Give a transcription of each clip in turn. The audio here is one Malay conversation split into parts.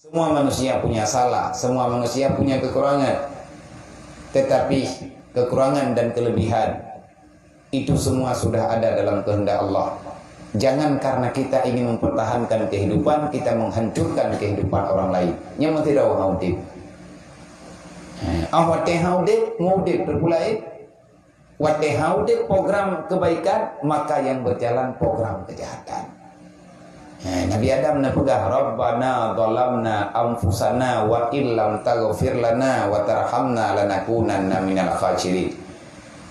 Semua manusia punya salah, semua manusia punya kekurangan. Tetapi kekurangan dan kelebihan itu semua sudah ada dalam kehendak Allah. Jangan karena kita ingin mempertahankan kehidupan, kita menghancurkan kehidupan orang lain. Yang tidak haudip. Awateh haudip, ngaudip terpulai. Wateh haudip program kebaikan, maka yang berjalan program kejahatan. Nabi Adam napegah Rabbana dhalamna anfusana wa illam taghfir lana wa tarhamna lanakunanna minal khasirin.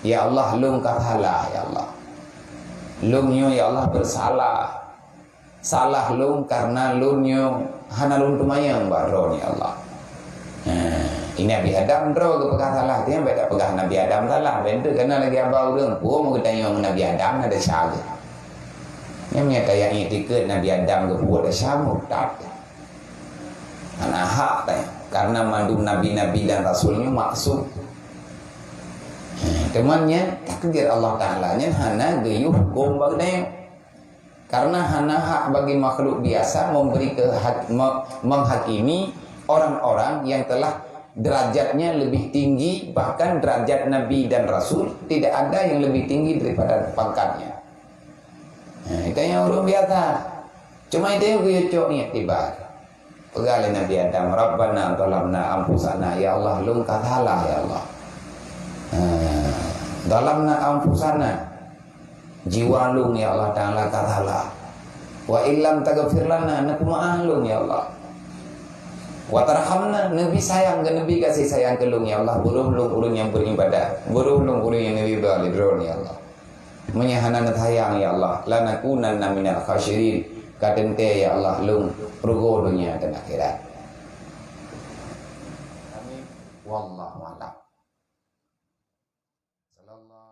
Ya Allah, lung katalah ya Allah. Lungnya ya Allah bersalah. Salah lung karena lungnya hana lung tumayang baron ya Allah. Ini Nabi Adam dro ke pegah salah dia beda pegah Nabi Adam salah. Benda kena lagi abau lung puo mau tanya Nabi Adam ada salah. Yang kayak itikad Nabi Adam kebuat syamuk tak karena hak karena mandu nabi-nabi dan rasulnya maksud temannya takdir Allah Ta'ala nya hana geyuh hukum bagna karena hana hak bagi makhluk biasa memberi menghakimi orang-orang yang telah derajatnya lebih tinggi, bahkan derajat nabi dan rasul tidak ada yang lebih tinggi daripada pangkatnya. Itu yang orang biasa. Cuma itu yang kuyucuk niat tiba. Pegalin Nabi Adam, Rabbana dhalamna anfusana, ya Allah lung katalah ya Allah. Dhalamna anfusana, jiwa lung ya Allah Ta'ala katalah. Wa illam taghfir lana, nakuma'ah lung ya Allah. Wa tarhamna, Nabi sayang ke Nabi kasih sayang ke lung ya Allah. Buruh lung ulun yang beribadah, buruh lung ulun yang Nabi balidron ya Allah. Menyahana sayang ya Allah, lanakunanna minal khasirin. Kadente ya Allah lung rugo dunia dan akhirat. Amin. Wallahu a'lam. Sallallahu